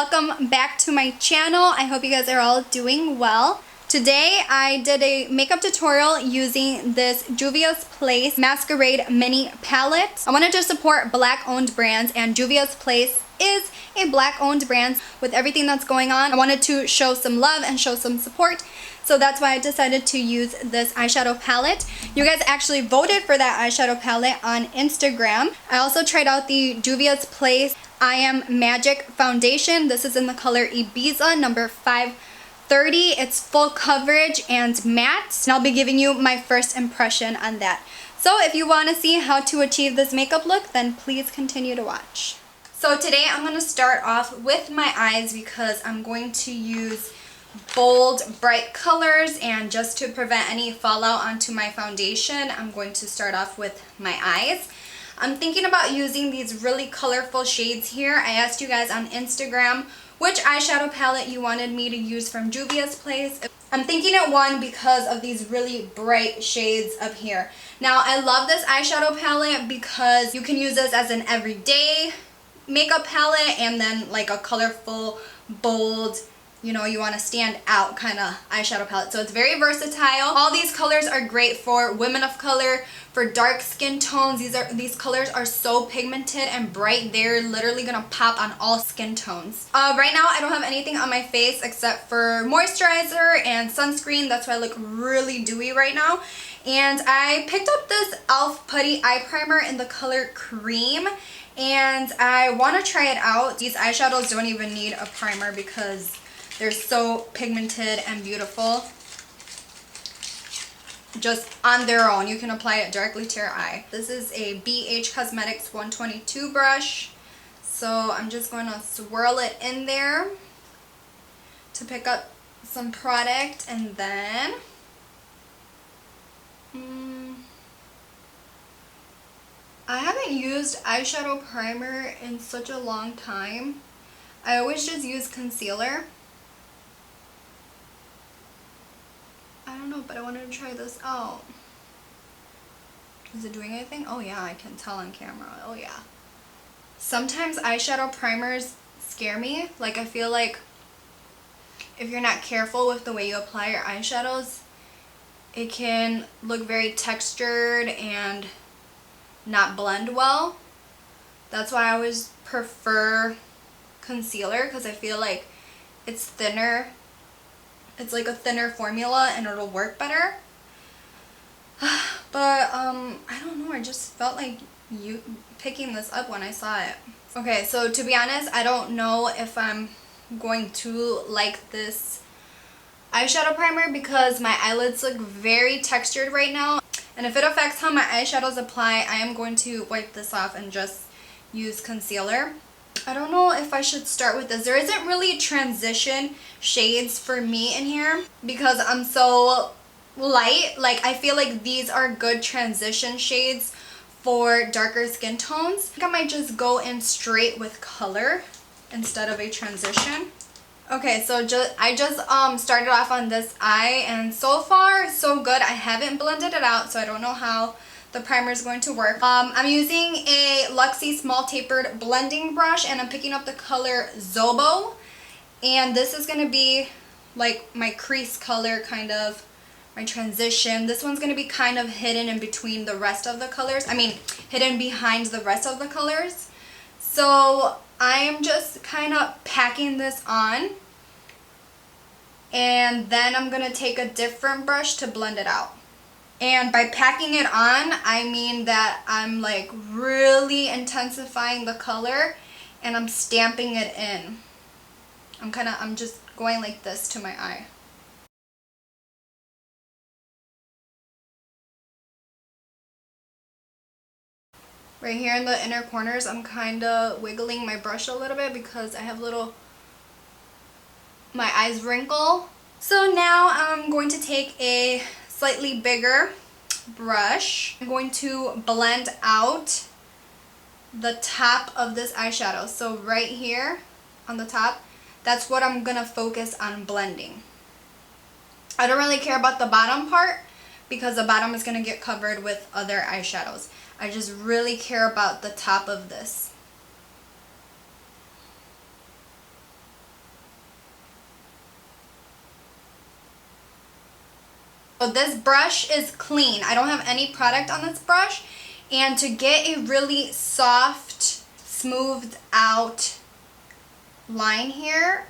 welcome back to my channel. I hope you guys are all doing well. Today I did a makeup tutorial using this Juvia's Place Masquerade mini palette. I wanted to support black owned brands, and Juvia's Place is a black owned brand. With everything that's going on, I wanted to show some love and show some support. So that's why I decided to use this eyeshadow palette. You guys actually voted for that eyeshadow palette on Instagram. I also tried out the Juvia's Place I Am Magic foundation. This is in the color Ibiza number 530. It's full coverage and matte. And I'll be giving you my first impression on that. So if you want to see how to achieve this makeup look, then please continue to watch. So today I'm going to start off with my eyes because I'm going to use bold, bright colors, and just to prevent any fallout onto my foundation, I'm going to start off with my eyes. I'm thinking about using these really colorful shades here. I asked you guys on Instagram which eyeshadow palette you wanted me to use from Juvia's Place. I'm thinking it won because of these really bright shades up here. Now, I love this eyeshadow palette because you can use this as an everyday makeup palette and then like a colorful, bold, you know, you want to stand out kind of eyeshadow palette. So it's very versatile. All these colors are great for women of color, for dark skin tones. These colors are so pigmented and bright. They're literally gonna pop on all skin tones. Right now I don't have anything on my face except for moisturizer and sunscreen. That's why I look really dewy right now. And I picked up this e.l.f. Putty Eye Primer in the color Cream, and I want to try it out. These eyeshadows don't even need a primer because they're so pigmented and beautiful. Just on their own, you can apply it directly to your eye. This is a BH Cosmetics 122 brush. So I'm just going to swirl it in there to pick up some product, and then I haven't used eyeshadow primer in such a long time. I always just use concealer. I don't know, but I wanted to try this out. Is it doing anything? Oh yeah, I can tell on camera. Oh yeah. Sometimes eyeshadow primers scare me. Like, I feel like if you're not careful with the way you apply your eyeshadows, it can look very textured and not blend well. That's why I always prefer concealer, because I feel like it's thinner. It's like a thinner formula and it'll work better. But I don't know, I just felt like picking this up when I saw it. Okay, so to be honest, I don't know if I'm going to like this eyeshadow primer because my eyelids look very textured right now. And if it affects how my eyeshadows apply, I am going to wipe this off and just use concealer. I don't know if I should start with this. There isn't really transition shades for me in here because I'm so light. Like, I feel like these are good transition shades for darker skin tones. I think I might just go in straight with color instead of a transition. Okay, so I just started off on this eye, and so far so good. I haven't blended it out, so I don't know how the primer is going to work. I'm using a Luxie small tapered blending brush, and I'm picking up the color Zobo, and this is going to be like my crease color, kind of my transition. This one's going to be kind of hidden in between the rest of the colors. I mean, hidden behind the rest of the colors. So I am just kind of packing this on, and then I'm going to take a different brush to blend it out. And by packing it on, I mean that I'm like really intensifying the color and I'm stamping it in. I'm just going like this to my eye. Right here in the inner corners, I'm kind of wiggling my brush a little bit because I have my eyes wrinkle. So now I'm going to take a slightly bigger brush. I'm going to blend out the top of this eyeshadow. So right here on the top, that's what I'm gonna focus on blending. I don't really care about the bottom part because the bottom is gonna get covered with other eyeshadows. I just really care about the top of this. So this brush is clean. I don't have any product on this brush. And to get a really soft, smoothed out line here,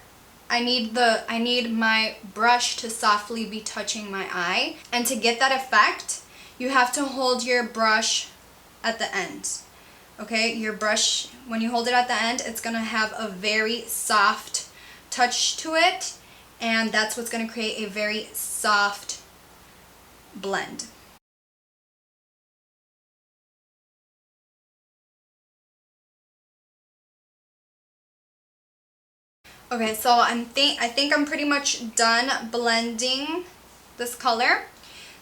I need my brush to softly be touching my eye. And to get that effect, you have to hold your brush at the end. Okay, your brush, when you hold it at the end, it's gonna have a very soft touch to it, and that's what's gonna create a very soft blend. Okay, so I think I'm pretty much done blending this color.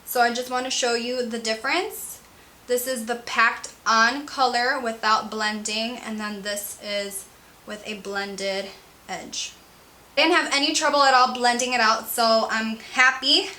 So I just want to show you the difference. This is the packed on color without blending, and then this is with a blended edge. I didn't have any trouble at all blending it out, so I'm happy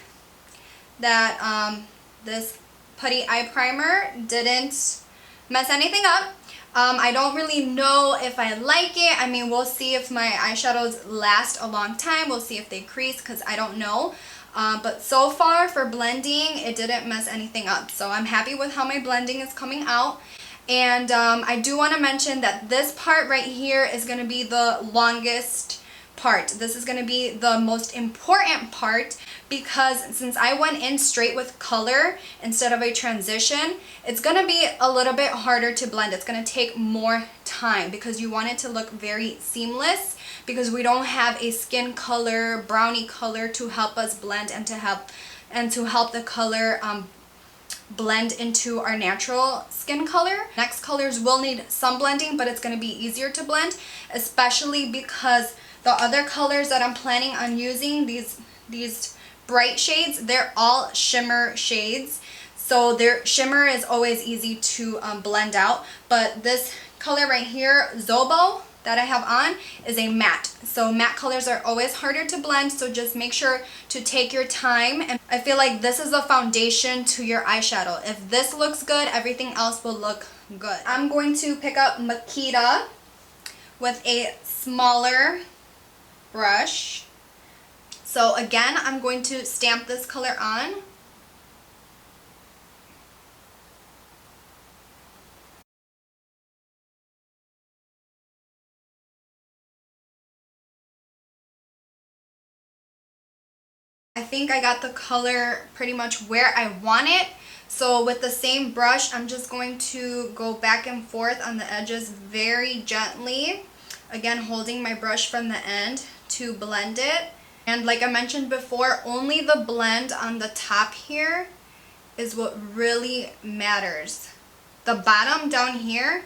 that this putty eye primer didn't mess anything up. I don't really know if I like it. I mean, we'll see if my eyeshadows last a long time. We'll see if they crease, because I don't know. But so far for blending, it didn't mess anything up. So I'm happy with how my blending is coming out. And I do want to mention that this part right here is going to be the longest part. This is going to be the most important part, because since I went in straight with color instead of a transition, it's going to be a little bit harder to blend. It's going to take more time because you want it to look very seamless, because we don't have a skin color, brownie color to help us blend and to help the color blend into our natural skin color. Next colors will need some blending, but it's going to be easier to blend, especially because the other colors that I'm planning on using, these bright shades, they're all shimmer shades. So their shimmer is always easy to blend out. But this color right here, Zobo, that I have on, is a matte. So matte colors are always harder to blend, so just make sure to take your time. And I feel like this is the foundation to your eyeshadow. If this looks good, everything else will look good. I'm going to pick up Makita with a smaller brush. So again, I'm going to stamp this color on. I think I got the color pretty much where I want it. So with the same brush, I'm just going to go back and forth on the edges very gently. Again, holding my brush from the end to blend it. And like I mentioned before, only the blend on the top here is what really matters. The bottom down here,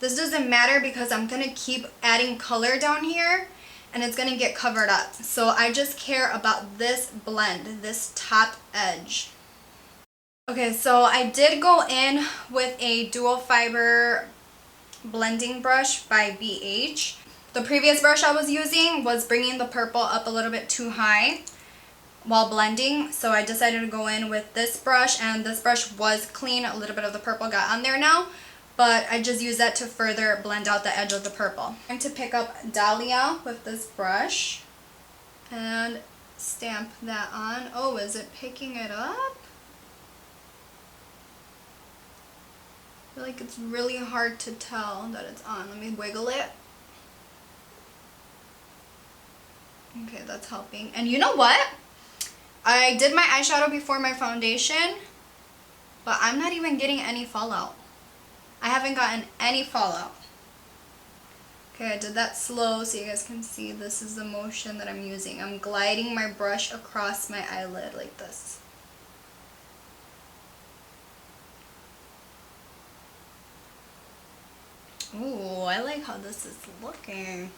this doesn't matter because I'm going to keep adding color down here and it's going to get covered up. So I just care about this blend, this top edge. Okay, so I did go in with a dual fiber blending brush by BH. The previous brush I was using was bringing the purple up a little bit too high while blending, so I decided to go in with this brush, and this brush was clean. A little bit of the purple got on there now, but I just use that to further blend out the edge of the purple. I'm going to pick up Dahlia with this brush and stamp that on. Oh, is it picking it up? I feel like it's really hard to tell that it's on. Let me wiggle it. Okay, that's helping. And you know what? I did my eyeshadow before my foundation, but I'm not even getting any fallout. I haven't gotten any fallout. Okay, I did that slow so you guys can see this is the motion that I'm using. I'm gliding my brush across my eyelid like this. Ooh, I like how this is looking.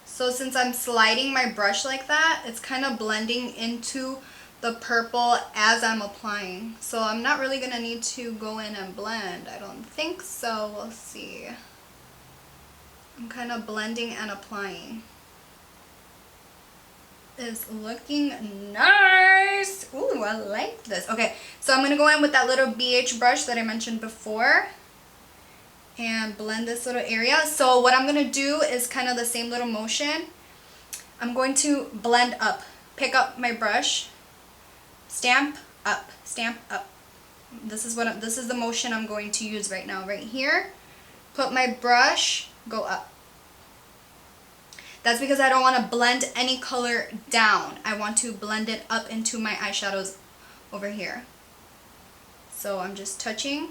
So since I'm sliding my brush like that, it's kind of blending into the purple as I'm applying. So I'm not really going to need to go in and blend. I don't think so. We'll see. I'm kind of blending and applying. It's looking nice. Ooh, I like this. Okay, so I'm going to go in with that little BH brush that I mentioned before and blend this little area. So what I'm going to do is kind of the same little motion. I'm going to blend up. Pick up my brush, stamp up, stamp up. This is the motion I'm going to use right now, right here. Put my brush, go up. That's because I don't want to blend any color down. I want to blend it up into my eyeshadows over here. So I'm just touching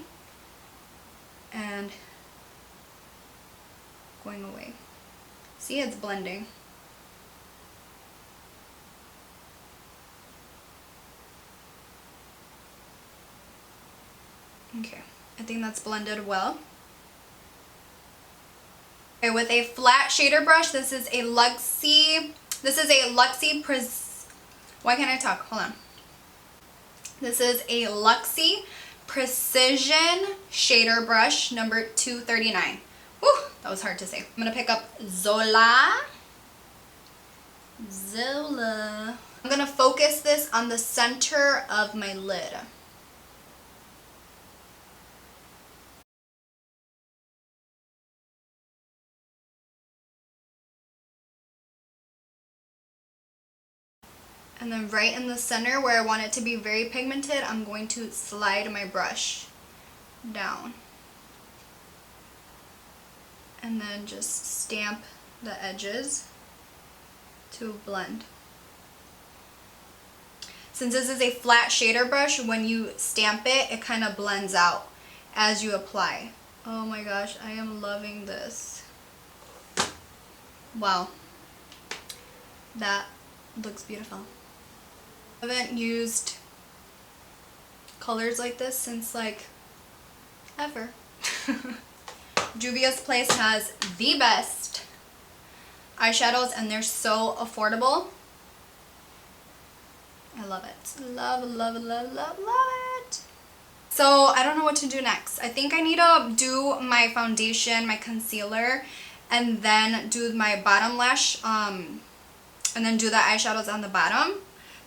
and going away. See, it's blending. Okay, I think that's blended well. Okay, with a flat shader brush, this is a Luxie why can't I talk? Hold on. This is a Luxie Precision Shader Brush number 239. Whew, that was hard to say. I'm gonna pick up Zola. I'm gonna focus this on the center of my lid. And then right in the center where I want it to be very pigmented, I'm going to slide my brush down. And then just stamp the edges to blend. Since this is a flat shader brush, when you stamp it, it kind of blends out as you apply. Oh my gosh, I am loving this. Wow. That looks beautiful. I haven't used colors like this since like ever. Juvia's Place has the best eyeshadows and they're so affordable. I love it. Love, love, love, love, love it. So I don't know what to do next. I think I need to do my foundation, my concealer, and then do my bottom lash, and then do the eyeshadows on the bottom.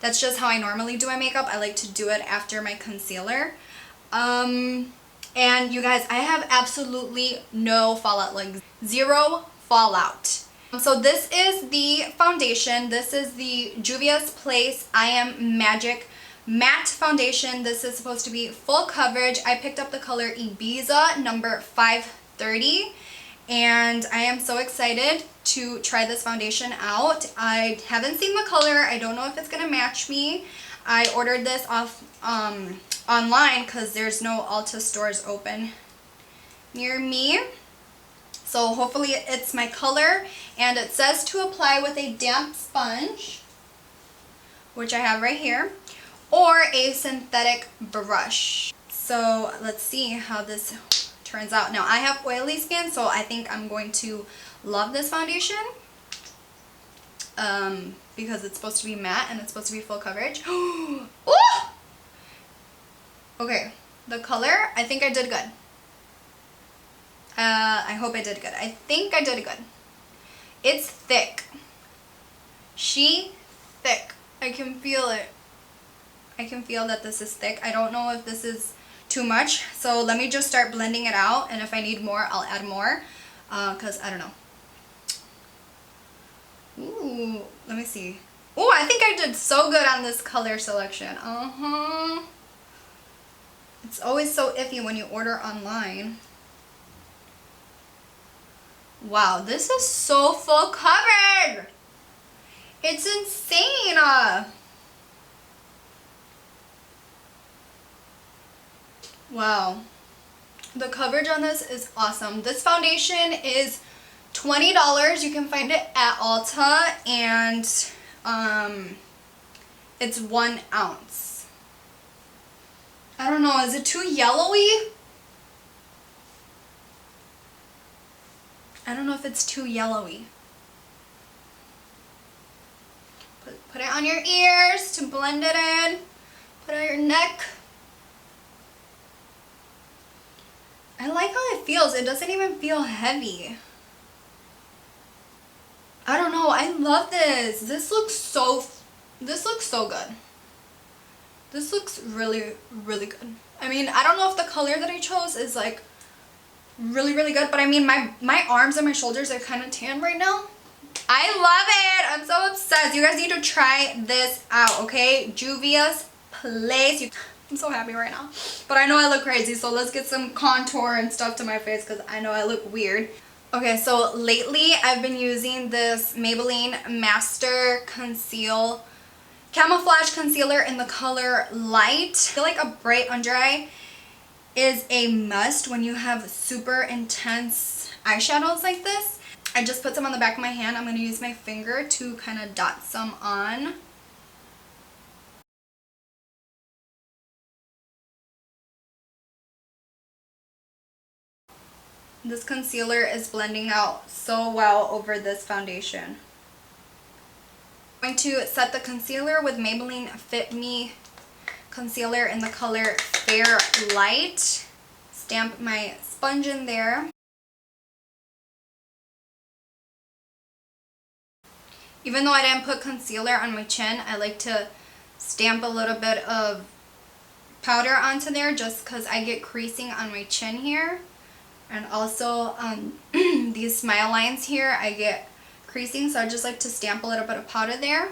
That's just how I normally do my makeup. I like to do it after my concealer. And you guys, I have absolutely no fallout, like zero fallout. So this is the foundation. This is the Juvia's Place I Am Magic Matte Foundation. This is supposed to be full coverage. I picked up the color Ibiza number 530. And I am so excited to try this foundation out. I haven't seen the color. I don't know if it's going to match me. I ordered this off online because there's no Ulta stores open near me. So hopefully it's my color. And it says to apply with a damp sponge, which I have right here, or a synthetic brush. So let's see how this turns out. Now I have oily skin, so I think I'm going to love this foundation because it's supposed to be matte and it's supposed to be full coverage. Ooh! Okay, the color, I think I did good. I hope I did good. I think I did good. It's thick. Thick. I can feel it. I can feel that this is thick. I don't know if this is too much, so let me just start blending it out, and if I need more I'll add more, because I don't know. Ooh, let me see. Ooh, I think I did so good on this color selection. It's always so iffy when you order online. Wow, this is so full covered. It's insane. Wow, the coverage on this is awesome. This foundation is $20. You can find it at Ulta, and it's 1 ounce. I don't know, is it too yellowy? I don't know if it's too yellowy. Put it on your ears to blend it in. Put it on your neck. I like how it feels. It doesn't even feel heavy. I don't know. I love this. This looks so good. This looks really, really good. I mean, I don't know if the color that I chose is like really, really good, but I mean, my arms and my shoulders are kind of tan right now. I love it. I'm so obsessed. You guys need to try this out, okay? Juvia's place. I'm so happy right now. But I know I look crazy, so let's get some contour and stuff to my face because I know I look weird. Okay, so lately I've been using this Maybelline Master Conceal Camouflage Concealer in the color Light. I feel like a bright under eye is a must when you have super intense eyeshadows like this. I just put some on the back of my hand. I'm going to use my finger to kind of dot some on. This concealer is blending out so well over this foundation. I'm going to set the concealer with Maybelline Fit Me concealer in the color Fair Light. Stamp my sponge in there. Even though I didn't put concealer on my chin, I like to stamp a little bit of powder onto there just because I get creasing on my chin here. And also these smile lines here, I get creasing, so I just like to stamp a little bit of powder there.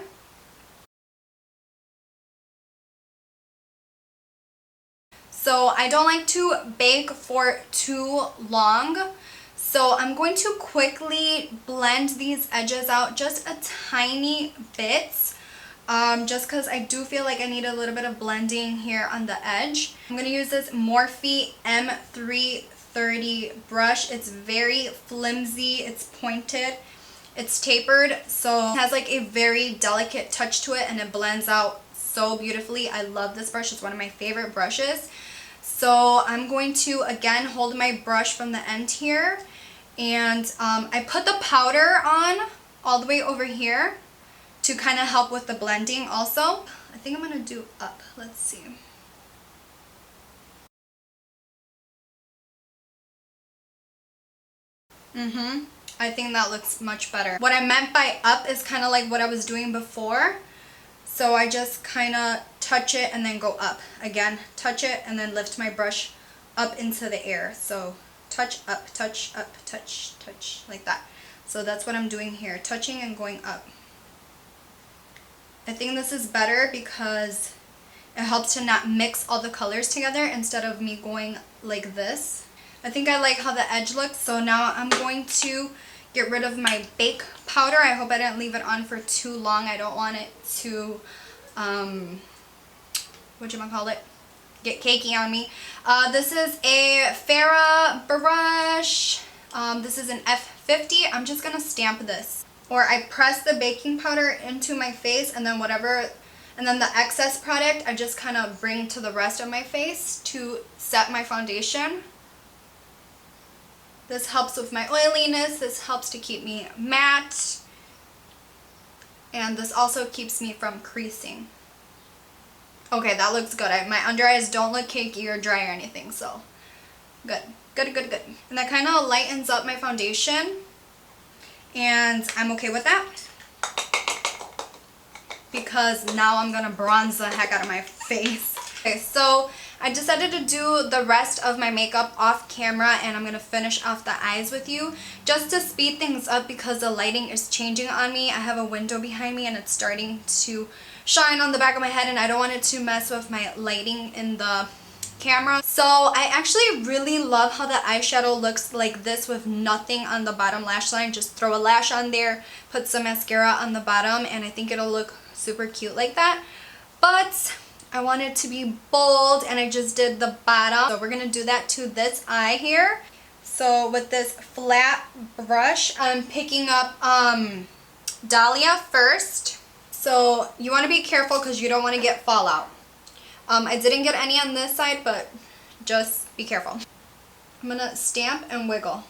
So I don't like to bake for too long, so I'm going to quickly blend these edges out just a tiny bit, just because I do feel like I need a little bit of blending here on the edge. I'm going to use this Morphe M330 brush. It's very flimsy, it's pointed, it's tapered, so it has like a very delicate touch to it and it blends out so beautifully. I love this brush, it's one of my favorite brushes. So I'm going to again hold my brush from the end here, and I put the powder on all the way over here to kind of help with the blending also. I think I'm going to do up. Let's see. I think that looks much better. What I meant by up is kind of like what I was doing before. So I just kind of touch it and then go up. Again, touch it and then lift my brush up into the air. So touch, up, touch, like that. So that's what I'm doing here, touching and going up. I think this is better because it helps to not mix all the colors together instead of me going like this. I think I like how the edge looks, so now I'm going to get rid of my bake powder. I hope I didn't leave it on for too long. I don't want it to, get cakey on me. This is a Farrah brush. This is an F50. I'm just going to stamp this. Or I press the baking powder into my face and then the excess product I just kind of bring to the rest of my face to set my foundation. This helps with my oiliness, this helps to keep me matte, and this also keeps me from creasing. Okay, that looks good. My under eyes don't look cakey or dry or anything, so good. Good. And that kind of lightens up my foundation, and I'm okay with that because now I'm gonna bronze the heck out of my face. Okay, so I decided to do the rest of my makeup off camera, and I'm going to finish off the eyes with you just to speed things up because the lighting is changing on me. I have a window behind me and it's starting to shine on the back of my head, and I don't want it to mess with my lighting in the camera. So I actually really love how the eyeshadow looks like this with nothing on the bottom lash line. Just throw a lash on there, put some mascara on the bottom, and I think it'll look super cute like that. But I want it to be bold, and I just did the bottom. So we're going to do that to this eye here. So with this flat brush, I'm picking up Dahlia first. So you want to be careful because you don't want to get fallout. I didn't get any on this side, but just be careful. I'm going to stamp and wiggle.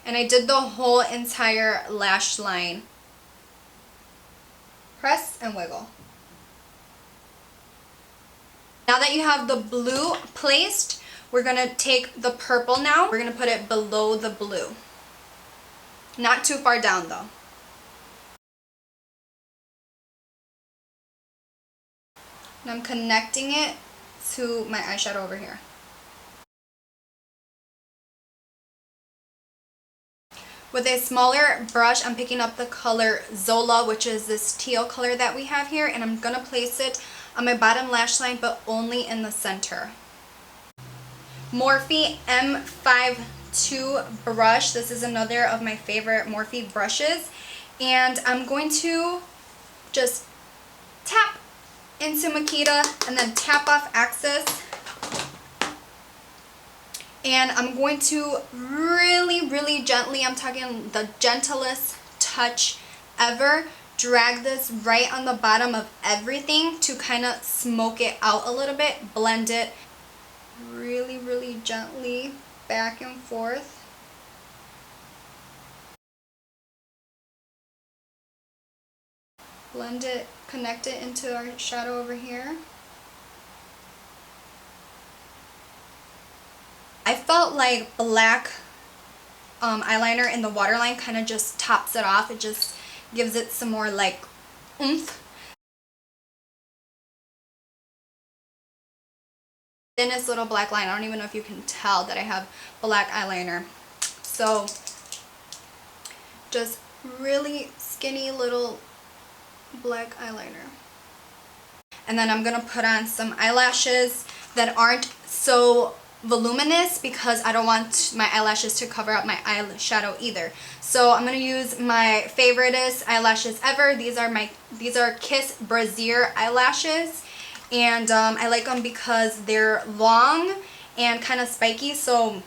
And I did the whole entire lash line. Press and wiggle. Now that you have the blue placed, we're going to take the purple now. We're going to put it below the blue. Not too far down though. And I'm connecting it to my eyeshadow over here. With a smaller brush, I'm picking up the color Zola, which is this teal color that we have here, and I'm gonna place it on my bottom lash line, but only in the center. Morphe M52 brush. This is another of my favorite Morphe brushes, and I'm going to just tap into Makita and then tap off excess. And I'm going to really gently, I'm talking the gentlest touch ever, drag this right on the bottom of everything to kind of smoke it out a little bit, blend it really gently back and forth. Blend it, connect it into our shadow over here. I felt like black eyeliner in the waterline kind of just tops it off. It just gives it some more like oomph. Thinnest little black line. I don't even know if you can tell that I have black eyeliner. So just really skinny little black eyeliner. And then I'm gonna put on some eyelashes that aren't so voluminous because I don't want my eyelashes to cover up my eyeshadow either. So I'm gonna use my favoriteest eyelashes ever. These are Kiss Brassiere eyelashes, and I like them because they're long and kind of spiky, so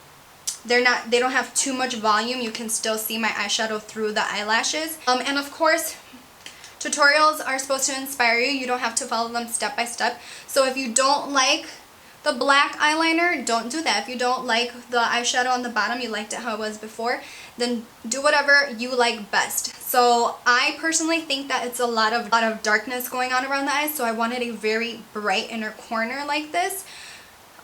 they don't have too much volume. You can still see my eyeshadow through the eyelashes. And of course, tutorials are supposed to inspire you. You don't have to follow them step by step. So if you don't like the black eyeliner, don't do that. If you don't like the eyeshadow on the bottom, you liked it how it was before, then do whatever you like best. So I personally think that it's a lot of darkness going on around the eyes, so I wanted a very bright inner corner like this.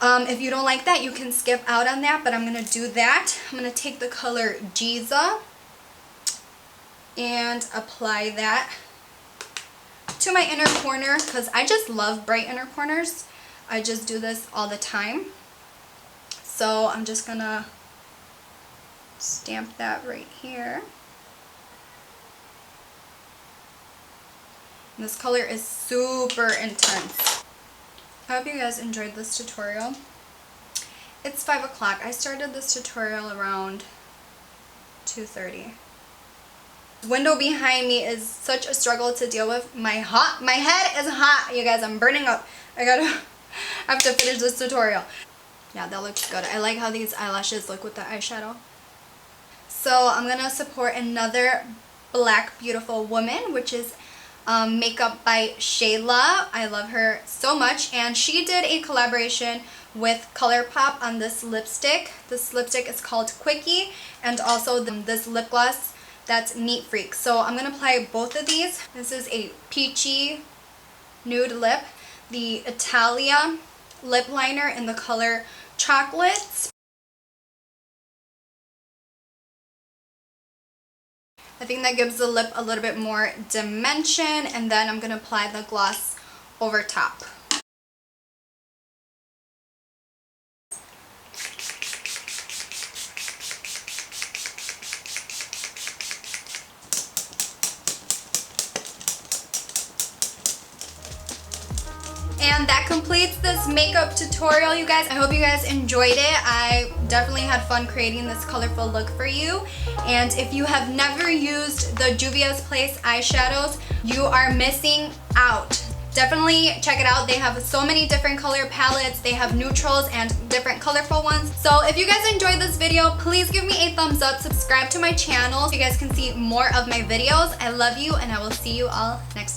If you don't like that, you can skip out on that, but I'm gonna do that. I'm gonna take the color Giza and apply that to my inner corner because I just love bright inner corners. I just do this all the time. So I'm just gonna stamp that right here. And this color is super intense. I hope you guys enjoyed this tutorial. It's 5 o'clock. I started this tutorial around 2:30. The window behind me is such a struggle to deal with. My head is hot, you guys. I'm burning up. I have to finish this tutorial. Yeah, that looks good. I like how these eyelashes look with the eyeshadow. So I'm gonna support another black beautiful woman, which is makeup by Shayla. I love her so much, and she did a collaboration with ColourPop on this lipstick. This lipstick is called Quickie, and also this lip gloss that's Neat Freak. So I'm gonna apply both of these. This is a peachy nude lip, the Italia lip liner in the color Chocolates. I think that gives the lip a little bit more dimension, and then I'm gonna apply the gloss over top. And that completes this makeup tutorial, you guys. I hope you guys enjoyed it. I definitely had fun creating this colorful look for you. And if you have never used the Juvia's Place eyeshadows, you are missing out. Definitely check it out. They have so many different color palettes. They have neutrals and different colorful ones. So if you guys enjoyed this video, please give me a thumbs up. Subscribe to my channel so you guys can see more of my videos. I love you, and I will see you all next time.